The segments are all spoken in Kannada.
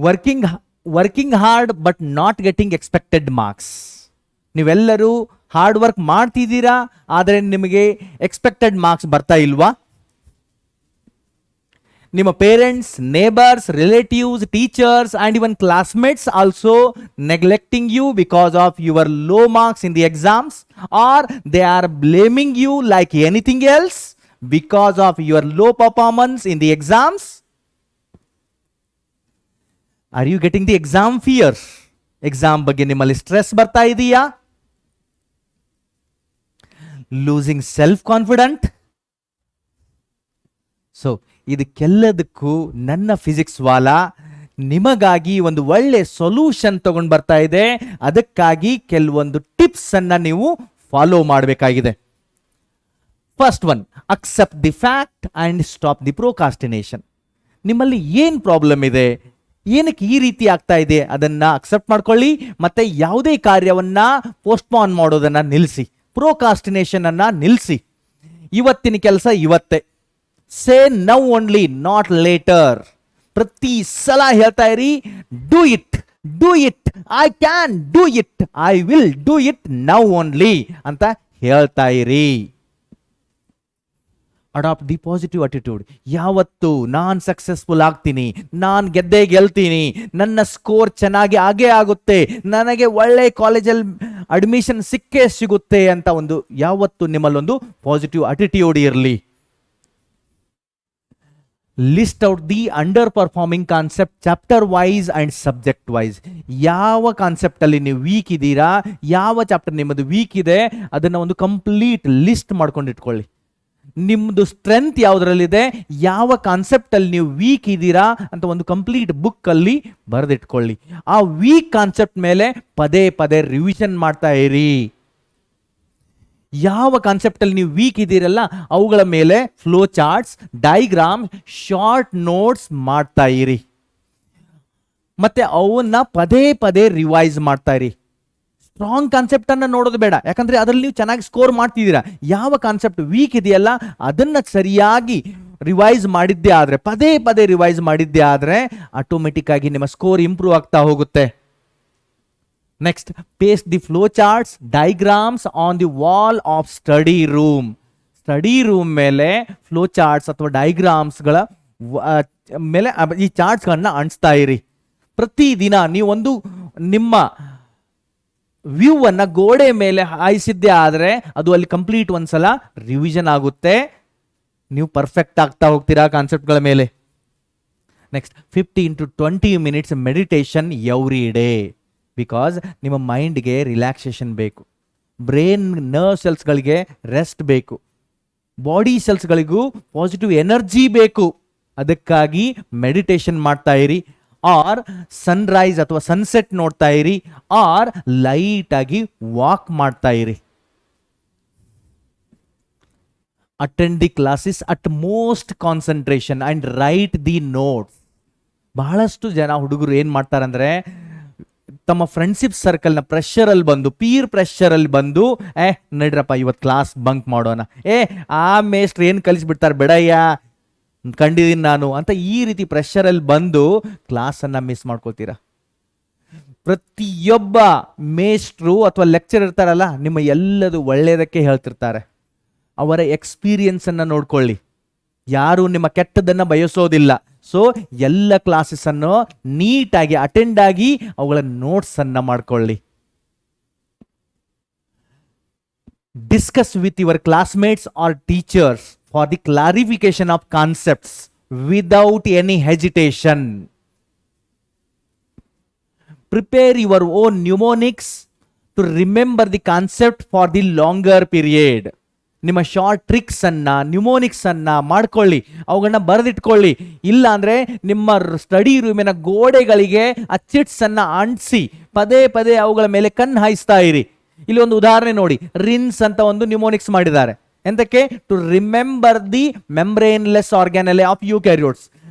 Working hard but not getting expected marks. ನೀವೆಲ್ಲರೂ ಹಾರ್ಡ್ ವರ್ಕ್ ಮಾಡ್ತಿದ್ದೀರಾ, ಆದರೆ ನಿಮಗೆ ಎಕ್ಸ್ಪೆಕ್ಟೆಡ್ ಮಾರ್ಕ್ಸ್ ಬರ್ತಾ ಇಲ್ವಾ? ನಿಮ್ಮ parents, neighbours, relatives, teachers and even classmates also neglecting you because of your low marks in the exams, or they are blaming you like anything else because of your low performance in the exams? Are you getting the exam fear? Exam ಬಗ್ಗೆ ನಿಮ್ಮಲ್ಲಿ ಸ್ಟ್ರೆಸ್ ಬರ್ತಾ ಇದೆಯಾ? Losing self confidence? ಸೊ ಇದಕ್ಕೆಲ್ಲದಕ್ಕೂ ನನ್ನ ಫಿಸಿಕ್ಸ್ ವಾಲಾ ನಿಮಗಾಗಿ ಒಂದು ಒಳ್ಳೆ ಸೊಲ್ಯೂಷನ್ ತಗೊಂಡು ಬರ್ತಾ ಇದೆ. ಅದಕ್ಕಾಗಿ ಕೆಲವೊಂದು ಟಿಪ್ಸ್ ಅನ್ನ ನೀವು ಫಾಲೋ ಮಾಡಬೇಕಾಗಿದೆ. First one, accept the fact and stop the procrastination. ನಿಮ್ಮಲ್ಲಿ ಏನು ಪ್ರಾಬ್ಲಮ್ ಇದೆ, ಏನಕ್ಕೆ ಈ ರೀತಿ ಆಗ್ತಾ ಇದೆ, ಅದನ್ನ ಅಕ್ಸೆಪ್ಟ್ ಮಾಡ್ಕೊಳ್ಳಿ. ಮತ್ತೆ ಯಾವುದೇ ಕಾರ್ಯವನ್ನ ಪೋಸ್ಟ್ಪೋನ್ ಮಾಡೋದನ್ನ ನಿಲ್ಲಿಸಿ, ಪ್ರೋಕಾಸ್ಟಿನೇಷನ್ ಅನ್ನ ನಿಲ್ಲಿಸಿ. ಇವತ್ತಿನ ಕೆಲಸ ಇವತ್ತೇ. Say now only, not later. ಪ್ರತಿ ಸಲ ಹೇಳ್ತಾ ಇರಿ, do it, do it, I can do it, I will do it now only ಅಂತ ಹೇಳ್ತಾ ಇರಿ. Adopt the positive attitude. ಯಾವತ್ತು ನಾನು ಸಕ್ಸಸ್ಫುಲ್ ಆಗ್ತೀನಿ, ನಾನು ಗೆಲ್ತೀನಿ, ನನ್ನ ಸ್ಕೋರ್ ಚೆನ್ನಾಗಿ ಆಗೇ ಆಗುತ್ತೆ, ನನಗೆ ಒಳ್ಳೆ ಕಾಲೇಜಲ್ಲಿ ಅಡ್ಮಿಷನ್ ಸಿಕ್ಕೇ ಸಿಗುತ್ತೆ ಅಂತ ಒಂದು ಯಾವತ್ತು ನಿಮ್ಮಲ್ಲೊಂದು ಪಾಸಿಟಿವ್ ಅಟಿಟ್ಯೂಡ್ ಇರಲಿ. List out the underperforming concept chapter wise and subject wise. ಯಾವ ಕಾನ್ಸೆಪ್ಟ್ ಅಲ್ಲಿ ನೀವು ವೀಕ್ ಇದ್ದೀರಾ, ಯಾವ ಚಾಪ್ಟರ್ ನಿಮ್ಮದು ವೀಕ್ ಇದೆ, ಅದನ್ನ ಒಂದು ಕಂಪ್ಲೀಟ್ ಲಿಸ್ಟ್ ಮಾಡ್ಕೊಂಡು ಇಟ್ಕೊಳ್ಳಿ. ನಿಮ್ಮದು ಸ್ಟ್ರೆಂತ್ ಯಾವುದರಲ್ಲಿದೆ, ಯಾವ ಕಾನ್ಸೆಪ್ಟ್ ಅಲ್ಲಿ ನೀವು ವೀಕ್ ಇದ್ದೀರಾ ಅಂತ ಒಂದು ಕಂಪ್ಲೀಟ್ ಬುಕ್ ಅಲ್ಲಿ ಬರೆದಿಟ್ಕೊಳ್ಳಿ. ಆ ವೀಕ್ ಕಾನ್ಸೆಪ್ಟ್ ಮೇಲೆ ಪದೇ ಪದೇ ರಿವಿಷನ್ ಮಾಡ್ತಾ ಇರಿ. ಯಾವ ಕಾನ್ಸೆಪ್ಟ್ ಅಲ್ಲಿ ನೀವು ವೀಕ್ ಇದ್ದೀರಲ್ಲ ಅವುಗಳ ಮೇಲೆ flow charts, diagram, short notes ಮಾಡ್ತಾ ಇರಿ. ಮತ್ತೆ ಅವನ್ನ ಪದೇ ಪದೇ ರಿವೈಸ್ ಮಾಡ್ತಾ ಇರಿ. ಸ್ಟ್ರಾಂಗ್ ಕಾನ್ಸೆಪ್ಟ್ ಅನ್ನ ನೋಡೋದು ಬೇಡ, ಯಾಕಂದ್ರೆ ಅದರಲ್ಲಿ ನೀವು ಚೆನ್ನಾಗಿ ಸ್ಕೋರ್ ಮಾಡ್ತಿದ್ದೀರಾ. ಯಾವ ಕಾನ್ಸೆಪ್ಟ್ ವೀಕ್ ಇದೆಯಲ್ಲ ಅದನ್ನ ಸರಿಯಾಗಿ ರಿವೈಸ್ ಮಾಡಿದ್ದೇ ಆದ್ರೆ, ಪದೇ ಪದೇ ರಿವೈಸ್ ಮಾಡಿದ್ದೇ ಆದ್ರೆ ಆಟೋಮೆಟಿಕ್ ಆಗಿ ನಿಮ್ಮ ಸ್ಕೋರ್ ಇಂಪ್ರೂವ್ ಆಗ್ತಾ ಹೋಗುತ್ತೆ. Next, paste the flow charts, diagrams on the wall of study room. Study room ಮೇಲೆ ಫ್ಲೋ ಚಾರ್ಟ್ಸ್ ಅಥವಾ ಡೈಗ್ರಾಮ್ಸ್ಗಳ ಮೇಲೆ ಈ ಚಾರ್ಟ್ಸ್ಗಳನ್ನ ಅಂಟಿಸ್ತಾ ಇರಿ. ಪ್ರತಿದಿನ ನೀವೊಂದು ನಿಮ್ಮ ವ್ಯೂ ಅನ್ನ ಗೋಡೆ ಮೇಲೆ ಹಾಯಿಸಿದ್ದೇ ಆದರೆ ಅದು ಅಲ್ಲಿ ಕಂಪ್ಲೀಟ್ ಒಂದ್ಸಲ ರಿವಿಷನ್ ಆಗುತ್ತೆ, ನೀವು ಪರ್ಫೆಕ್ಟ್ ಆಗ್ತಾ ಹೋಗ್ತೀರಾ ಕಾನ್ಸೆಪ್ಟ್ಗಳ ಮೇಲೆ. Next, 15 to 20 minutes meditation every day. Because ನಿಮ್ಮ ಮೈಂಡ್ಗೆ ರಿಲ್ಯಾಕ್ಸೇಷನ್ ಬೇಕು, ಬ್ರೈನ್ ನರ್ವ್ ಸೆಲ್ಸ್ಗಳಿಗೆ ರೆಸ್ಟ್ ಬೇಕು, ಬಾಡಿ ಸೆಲ್ಸ್ಗಳಿಗೂ ಪಾಸಿಟಿವ್ ಎನರ್ಜಿ ಬೇಕು. ಅದಕ್ಕಾಗಿ ಮೆಡಿಟೇಷನ್ ಮಾಡ್ತಾ ಇರಿ, ಆರ್ ಸನ್ರೈಸ್ ಅಥವಾ ಸನ್ಸೆಟ್ ನೋಡ್ತಾ ಇರಿ, ಆರ್ ಲೈಟ್ ಆಗಿ ವಾಕ್ ಮಾಡ್ತಾ ಇರಿ. Attend the classes at most concentration and write the notes. ಬಹಳಷ್ಟು ಜನ ಹುಡುಗರು ಏನ್ ಮಾಡ್ತಾರಂದ್ರೆ ತಮ್ಮ ಫ್ರೆಂಡ್ಶಿಪ್ ಸರ್ಕಲ್ನ ಪ್ರೆಷರಲ್ಲಿ ಬಂದು, ಪೀರ್ ಪ್ರೆಷರಲ್ಲಿ ಬಂದು, ನಡ್ರಪ್ಪ ಇವತ್ತು ಕ್ಲಾಸ್ ಬಂಕ್ ಮಾಡೋಣ, ಆ ಮೇಸ್ಟ್ರು ಏನು ಕಲಿಸ್ಬಿಡ್ತಾರೆ ಬಿಡಯ್ಯ ಕಂಡಿದ್ದೀನಿ ನಾನು ಅಂತ ಈ ರೀತಿ ಪ್ರೆಷರಲ್ಲಿ ಬಂದು ಕ್ಲಾಸನ್ನು ಮಿಸ್ ಮಾಡ್ಕೋತೀರಾ. ಪ್ರತಿಯೊಬ್ಬ ಮೇಸ್ಟ್ರು ಅಥವಾ ಲೆಕ್ಚರ್ ಇರ್ತಾರಲ್ಲ ನಿಮ್ಮ ಎಲ್ಲದು ಒಳ್ಳೆಯದಕ್ಕೆ ಹೇಳ್ತಿರ್ತಾರೆ. ಅವರ ಎಕ್ಸ್ಪೀರಿಯನ್ಸನ್ನು ನೋಡ್ಕೊಳ್ಳಿ, ಯಾರು ನಿಮ್ಮ ಕೆಟ್ಟದನ್ನು ಬಯಸೋದಿಲ್ಲ. ಸೊ ಎಲ್ಲ ಕ್ಲಾಸಸ್ ಅನ್ನು ನೀಟಾಗಿ ಅಟೆಂಡ್ ಆಗಿ ಅವುಗಳ ನೋಟ್ಸ್ ಅನ್ನ ಮಾಡ್ಕೊಳ್ಳಿ. Discuss with your classmates or teachers for the clarification of concepts without any hesitation. Prepare your own mnemonics to remember the concept for the longer period. ನಿಮ್ಮ ಶಾರ್ಟ್ ಟ್ರಿಕ್ಸ್ ಅನ್ನ, ನ್ಯೂಮೋನಿಕ್ಸ್ ಅನ್ನ ಮಾಡ್ಕೊಳ್ಳಿ, ಅವುಗಳನ್ನ ಬರೆದಿಟ್ಕೊಳ್ಳಿ. ಇಲ್ಲ ಅಂದ್ರೆ ನಿಮ್ಮ ಸ್ಟಡಿ ರೂಮಿನ ಗೋಡೆಗಳಿಗೆ ಆ ಚಿಟ್ಸ್ ಅನ್ನ ಅಂಟಿಸಿ ಪದೇ ಪದೇ ಅವುಗಳ ಮೇಲೆ ಕಣ್ಣು ಹಾಯಿಸ್ತಾ ಇರಿ. ಇಲ್ಲಿ ಒಂದು ಉದಾಹರಣೆ ನೋಡಿ, ರಿನ್ಸ್ ಅಂತ ಒಂದು ನ್ಯೂಮೋನಿಕ್ಸ್ ಮಾಡಿದ್ದಾರೆ. ಎಂತಕ್ಕೆ? To remember the membraneless organelle of eukaryotes,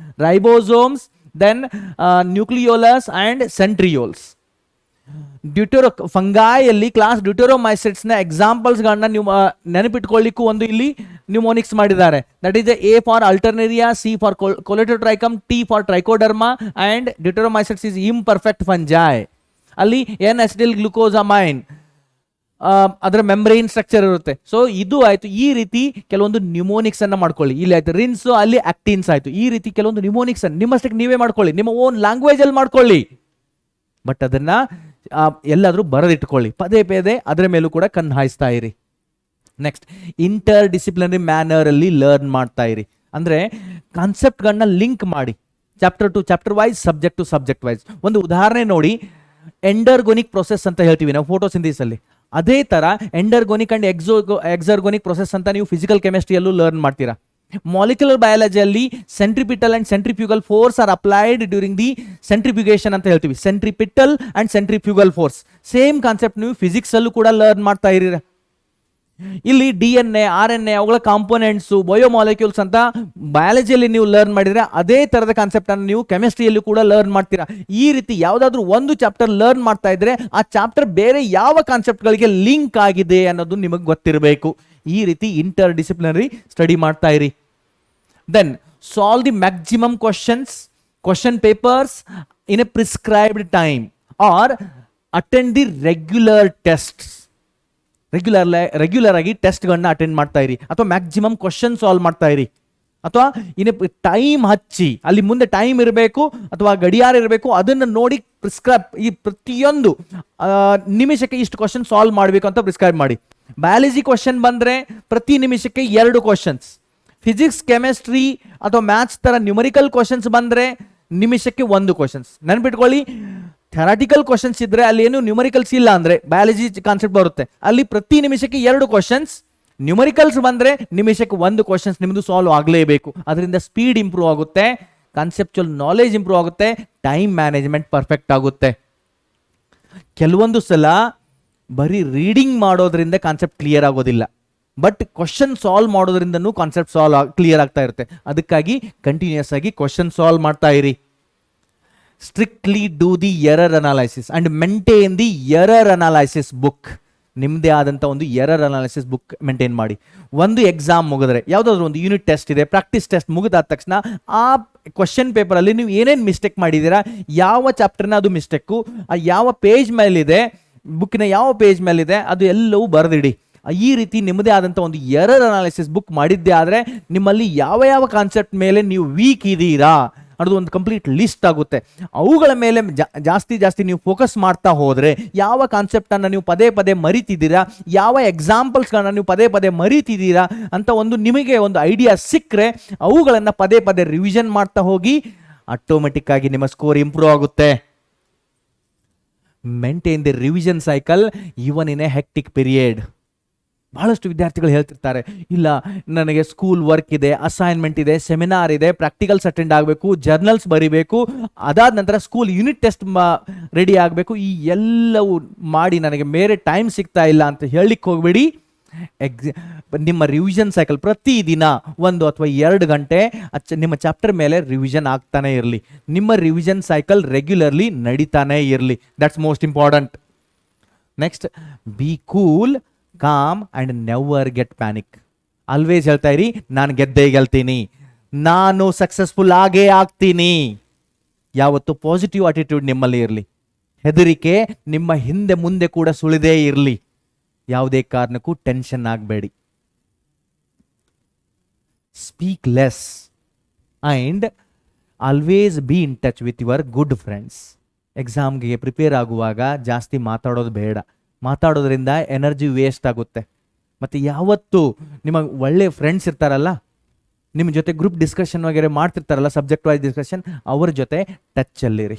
ribosomes, then nucleolus and centrioles. ಫಂಗಾಯಲ್ಲಿ ಕ್ಲಾಸ್ ಡ್ಯೂಟೆರೋಮೈಸೆಟ್ಸ್ನ ಎಕ್ಸಾಂಪಲ್ಸ್ಗಳನ್ನ ನೀವು ನೆನಪಿಟ್ಕೊಳ್ಳಿಕ್ಕೂ ಒಂದು ಇಲ್ಲಿ ನ್ಯೂಮೋನಿಕ್ಸ್ ಮಾಡಿದ್ದಾರೆ. That is A for Alternaria, C for Colletotrichum, T for Trichoderma and Deuteromycetes is imperfect fungi. ಅಲ್ಲಿ ಎನ್ ಅಸಿಟಿಲ್ ಗ್ಲುಕೋಸಮೈನ್ ಅದರ ಮೆಂಬ್ರೇನ್ ಸ್ಟ್ರಕ್ಚರ್ ಇರುತ್ತೆ. ಸೊ ಇದು ಆಯ್ತು. ಈ ರೀತಿ ಕೆಲವೊಂದು ನ್ಯೂಮೋನಿಕ್ಸ್ ಅನ್ನ ಮಾಡ್ಕೊಳ್ಳಿ. ಇಲ್ಲಿ ಆಯ್ತು ರಿನ್ಸ್, ಅಲ್ಲಿ ಆಕ್ಟಿನ್ಸ್ ಆಯ್ತು. ಈ ರೀತಿ ಕೆಲವೊಂದು ನ್ಯೂಮೋನಿಕ್ಸ್ ಅನ್ನು ನಿಮ್ಮಷ್ಟಕ್ಕೆ ನೀವೇ ಮಾಡ್ಕೊಳ್ಳಿ, ನಿಮ್ಮ ಓನ್ ಲ್ಯಾಂಗ್ವೇಜ್ ಅಲ್ಲಿ ಮಾಡ್ಕೊಳ್ಳಿ. ಬಟ್ ಅದನ್ನ ಎಲ್ಲಾದ್ರೂ ಬರೆದಿಟ್ಕೊಳ್ಳಿ, ಪದೇ ಪದೇ ಅದರ ಮೇಲೂ ಕೂಡ ಕಣ್ಣು ಹಾಯಿಸ್ತಾ ಇರಿ. ನೆಕ್ಸ್ಟ್, ಇಂಟರ್ ಡಿಸಿಪ್ಲಿನರಿ ಮ್ಯಾನರ್ ಅಲ್ಲಿ ಲರ್ನ್ ಮಾಡ್ತಾ ಇರಿ. ಅಂದ್ರೆ ಕಾನ್ಸೆಪ್ಟ್ಗಳನ್ನ ಲಿಂಕ್ ಮಾಡಿ, chapter to chapter wise, subject to subject wise. ಒಂದು ಉದಾಹರಣೆ ನೋಡಿ, ಎಂಡರ್ಗೋನಿಕ್ ಪ್ರೊಸೆಸ್ ಅಂತ ಹೇಳ್ತೀವಿ ನಾವು ಫೋಟೋಸಿಂಥಸಿಸ್ ಅಲ್ಲಿ. ಅದೇ ತರ ಎಂಡರ್ಗೋನಿಕ್ ಅಂಡ್ ಎಕ್ಸರ್ಗೋನಿಕ್ ಪ್ರೊಸೆಸ್ ಅಂತ ನೀವು ಫಿಸಿಕಲ್ ಕೆಮಿಸ್ಟ್ರಿಯಲ್ಲೂ ಲರ್ನ್ ಮಾಡ್ತೀರಾ. ಮಾಲಿಕ್ಯುಲರ್ ಬಯಾಲಜಿಯಲ್ಲಿ centripetal and centrifugal force are applied during the centrifugation ಅಂತ ಹೇಳ್ತೀವಿ. Centripetal and centrifugal force same concept ನೀವು ಫಿಸಿಕ್ಸ್ ಅಲ್ಲೂ ಕೂಡ ಲರ್ನ್ ಮಾಡ್ತಾ ಇರೀರ. ಇಲ್ಲಿ DNA, RNA ಅವುಗಳ ಕಾಂಪೋನೆಂಟ್ಸ್, ಬಯೋಮಾಲಿಕ್ಯೂಲ್ಸ್ ಅಂತ ಬಯಾಲಜಿಯಲ್ಲಿ ನೀವು ಲರ್ನ್ ಮಾಡಿದ್ರೆ ಅದೇ ತರದ ಕಾನ್ಸೆಪ್ಟ್ ಅನ್ನು ನೀವು ಕೆಮಿಸ್ಟ್ರಿಯಲ್ಲೂ ಕೂಡ ಲರ್ನ್ ಮಾಡ್ತೀರಾ. ಈ ರೀತಿ ಯಾವುದಾದ್ರೂ ಒಂದು ಚಾಪ್ಟರ್ ಲರ್ನ್ ಮಾಡ್ತಾ ಇದ್ರೆ ಆ ಚಾಪ್ಟರ್ ಬೇರೆ ಯಾವ ಕಾನ್ಸೆಪ್ಟ್ಗಳಿಗೆ ಲಿಂಕ್ ಆಗಿದೆ ಅನ್ನೋದು ನಿಮಗೆ ಗೊತ್ತಿರಬೇಕು. ಈ ರೀತಿ ಇಂಟರ್ ಡಿಸಿಪ್ಲಿನರಿ ಸ್ಟಡಿ ಮಾಡ್ತಾ ಇರಿ. Then solve the maximum question papers in a prescribed time or attend the regular tests. Regular ಆಗಿ ಟೆಸ್ಟ್ಗಳನ್ನ ಅಟೆಂಡ್ ಮಾಡ್ತಾ ಇರಿ, ಅಥವಾ ಮ್ಯಾಕ್ಸಿಮಮ್ ಕ್ವಶನ್ ಸಾಲ್ವ್ ಮಾಡ್ತಾ ಇರಿ, ಅಥವಾ ಇನ್ನು ಟೈಮ್ ಹಚ್ಚಿ, ಅಲ್ಲಿ ಮುಂದೆ ಟೈಮ್ ಇರಬೇಕು ಅಥವಾ ಗಡಿಯಾರ ಇರಬೇಕು, ಅದನ್ನು ನೋಡಿ ಪ್ರಿಸ್ಕ್ರೈಬ್, ಈ ಪ್ರತಿಯೊಂದು ನಿಮಿಷಕ್ಕೆ ಇಷ್ಟು ಕ್ವಶನ್ ಸಾಲ್ವ್ ಮಾಡಬೇಕು ಅಂತ ಪ್ರಿಸ್ಕ್ರೈಬ್ ಮಾಡಿ. ಬಯಾಲಜಿ ಕ್ವಶನ್ ಬಂದರೆ ಪ್ರತಿ ನಿಮಿಷಕ್ಕೆ 2 ಕ್ವಶನ್ಸ್. ಫಿಸಿಕ್ಸ್, ಕೆಮಿಸ್ಟ್ರಿ ಅಥವಾ ಮ್ಯಾಥ್ಸ್ ತರ ನ್ಯೂಮರಿಕಲ್ ಕ್ವಶನ್ಸ್ ಬಂದರೆ ನಿಮಿಷಕ್ಕೆ 1 ಕ್ವಶನ್ಸ್. ನೆನ್ಪಿಟ್ಕೊಳ್ಳಿ, ಥೆರಾಟಿಕಲ್ ಕ್ವಶನ್ಸ್ ಇದ್ರೆ ಅಲ್ಲಿ ಏನು ನ್ಯೂಮರಿಕಲ್ಸ್ ಇಲ್ಲ ಅಂದ್ರೆ ಬಯಾಲಜಿ ಕಾನ್ಸೆಪ್ಟ್ ಬರುತ್ತೆ, ಅಲ್ಲಿ ಪ್ರತಿ ನಿಮಿಷಕ್ಕೆ 2 ಕ್ವಶನ್ಸ್. ನ್ಯೂಮರಿಕಲ್ಸ್ ಬಂದ್ರೆ ನಿಮಿಷಕ್ಕೆ 1 ಕ್ವಶನ್ಸ್ ನಿಮ್ದು ಸಾಲ್ವ್ ಆಗಲೇಬೇಕು. ಅದರಿಂದ ಸ್ಪೀಡ್ ಇಂಪ್ರೂವ್ ಆಗುತ್ತೆ, ಕಾನ್ಸೆಪ್ಚುಯಲ್ ನಾಲೆಜ್ ಇಂಪ್ರೂವ್ ಆಗುತ್ತೆ, ಟೈಮ್ ಮ್ಯಾನೇಜ್ಮೆಂಟ್ ಪರ್ಫೆಕ್ಟ್ ಆಗುತ್ತೆ. ಕೆಲವೊಂದು ಸಲ ಬರೀ ರೀಡಿಂಗ್ ಮಾಡೋದ್ರಿಂದ ಕಾನ್ಸೆಪ್ಟ್ ಕ್ಲಿಯರ್ ಆಗೋದಿಲ್ಲ, ಬಟ್ ಕ್ವಶನ್ ಸಾಲ್ವ್ ಮಾಡೋದ್ರಿಂದನೂ ಕಾನ್ಸೆಪ್ಟ್ ಕ್ಲಿಯರ್ ಆಗ್ತಾ ಇರುತ್ತೆ. ಅದಕ್ಕಾಗಿ ಕಂಟಿನ್ಯೂಸ್ ಆಗಿ ಕ್ವಶನ್ ಸಾಲ್ವ್ ಮಾಡ್ತಾ ಇರಿ. Strictly do the error analysis and maintain the error analysis book. ನಿಮ್ಮದೇ ಆದಂಥ ಒಂದು ಎರರ್ ಅನಾಲಿಸಿಸ್ ಬುಕ್ ಮೇಂಟೈನ್ ಮಾಡಿ. ಒಂದು ಎಕ್ಸಾಮ್ ಮುಗಿದ್ರೆ, ಯಾವುದಾದ್ರೂ ಒಂದು ಯೂನಿಟ್ ಟೆಸ್ಟ್ ಇದೆ, ಪ್ರಾಕ್ಟೀಸ್ ಟೆಸ್ಟ್ ಮುಗಿದಾದ ತಕ್ಷಣ ಆ ಕ್ವಶನ್ ಪೇಪರಲ್ಲಿ ನೀವು ಏನೇನು ಮಿಸ್ಟೇಕ್ ಮಾಡಿದ್ದೀರಾ, ಯಾವ ಚಾಪ್ಟರ್ನ ಅದು ಮಿಸ್ಟೇಕು, ಯಾವ ಪೇಜ್ ಮೇಲಿದೆ, ಬುಕ್ಕಿನ ಯಾವ ಪೇಜ್ ಮೇಲಿದೆ, ಅದು ಎಲ್ಲವೂ ಬರೆದಿಡಿ. ಈ ರೀತಿ ನಿಮ್ಮದೇ ಆದಂಥ ಒಂದು ಎರರ್ ಅನಾಲಿಸಿಸ್ ಬುಕ್ ಮಾಡಿದ್ದೆ ಆದರೆ ನಿಮ್ಮಲ್ಲಿ ಯಾವ ಯಾವ ಕಾನ್ಸೆಪ್ಟ್ ಮೇಲೆ ನೀವು ವೀಕ್ ಇದ್ದೀರಾ ಅನ್ನೋದು ಒಂದು ಕಂಪ್ಲೀಟ್ ಲಿಸ್ಟ್ ಆಗುತ್ತೆ. ಅವುಗಳ ಮೇಲೆ ಜಾಸ್ತಿ ನೀವು ಫೋಕಸ್ ಮಾಡ್ತಾ ಹೋದರೆ, ಯಾವ ಕಾನ್ಸೆಪ್ಟನ್ನು ನೀವು ಪದೇ ಪದೇ ಮರಿತಿದ್ದೀರಾ, ಯಾವ ಎಕ್ಸಾಂಪಲ್ಸ್ಗಳನ್ನ ನೀವು ಪದೇ ಪದೇ ಮರಿತಿದ್ದೀರಾ ಅಂತ ಒಂದು ನಿಮಗೆ ಒಂದು ಐಡಿಯಾ ಸಿಕ್ಕರೆ ಅವುಗಳನ್ನು ಪದೇ ಪದೇ ರಿವಿಷನ್ ಮಾಡ್ತಾ ಹೋಗಿ, ಆಟೋಮೆಟಿಕ್ ಆಗಿ ನಿಮ್ಮ ಸ್ಕೋರ್ ಇಂಪ್ರೂವ್ ಆಗುತ್ತೆ. Maintain the revision cycle even in a hectic period. ಬಹಳಷ್ಟು ವಿದ್ಯಾರ್ಥಿಗಳು ಹೇಳ್ತಿರ್ತಾರೆ, ಇಲ್ಲ ನನಗೆ ಸ್ಕೂಲ್ ವರ್ಕ್ ಇದೆ, ಅಸೈನ್ಮೆಂಟ್ ಇದೆ, ಸೆಮಿನಾರ್ ಇದೆ, ಪ್ರಾಕ್ಟಿಕಲ್ಸ್ ಅಟೆಂಡ್ ಆಗಬೇಕು, ಜರ್ನಲ್ಸ್ ಬರೀಬೇಕು, ಅದಾದ ನಂತರ ಸ್ಕೂಲ್ ಯೂನಿಟ್ ಟೆಸ್ಟ್ ರೆಡಿ ಆಗಬೇಕು, ಈ ಎಲ್ಲವೂ ಮಾಡಿ ನನಗೆ ಬೇರೆ ಟೈಮ್ ಸಿಗ್ತಾ ಇಲ್ಲ ಅಂತ ಹೇಳಲಿಕ್ಕೆ ಹೋಗಬೇಡಿ. ನಿಮ್ಮ ರಿವಿಷನ್ ಸೈಕಲ್ ಪ್ರತಿದಿನ 1 ಅಥವಾ 2 ಗಂಟೆ ನಿಮ್ಮ ಚಾಪ್ಟರ್ ಮೇಲೆ ರಿವಿಷನ್ ಆಗ್ತಾನೆ ಇರಲಿ. ನಿಮ್ಮ ರಿವಿಷನ್ ಸೈಕಲ್ ರೆಗ್ಯುಲರ್ಲಿ ನಡೀತಾನೆ ಇರಲಿ. That's most important. Next, B cool, com and never get panic. Always ಹೇಳ್ತಾ ಇರಿ, ನಾನು ಗೆದ್ದೇ ಗೆಲ್ತೀನಿ, ನಾನು ಸಕ್ಸಸ್ಫುಲ್ ಆಗೇ ಆಗ್ತೀನಿ. ಯಾವತ್ತು ಪಾಸಿಟಿವ್ ಅಟಿಟ್ಯೂಡ್ ನಿಮ್ಮಲ್ಲಿ ಇರಲಿ. ಹೆದರಿಕೆ ನಿಮ್ಮ ಹಿಂದೆ ಮುಂದೆ ಕೂಡ ಸುಳಿದೇ ಇರಲಿ. ಯಾವುದೇ ಕಾರಣಕ್ಕೂ ಟೆನ್ಷನ್ ಆಗಬೇಡಿ. Speak less and always be in touch with your good friends. ಎಕ್ಸಾಮ್ಗೆ ಪ್ರಿಪೇರ್ ಆಗುವಾಗ ಜಾಸ್ತಿ ಮಾತಾಡೋದು ಬೇಡ. ಮಾತಾಡೋದ್ರಿಂದ ಎನರ್ಜಿ ವೇಸ್ಟ್ ಆಗುತ್ತೆ. ಮತ್ತು ಯಾವತ್ತು ನಿಮ್ಮ ಒಳ್ಳೆ ಫ್ರೆಂಡ್ಸ್ ಇರ್ತಾರಲ್ಲ, ನಿಮ್ಮ ಜೊತೆ ಗ್ರೂಪ್ ಡಿಸ್ಕಷನ್ ವಗೇರೆ ಮಾಡ್ತಿರ್ತಾರಲ್ಲ, ಸಬ್ಜೆಕ್ಟ್ ವೈಸ್ ಡಿಸ್ಕಷನ್, ಅವ್ರ ಜೊತೆ ಟಚ್ಚಲ್ಲಿರಿ.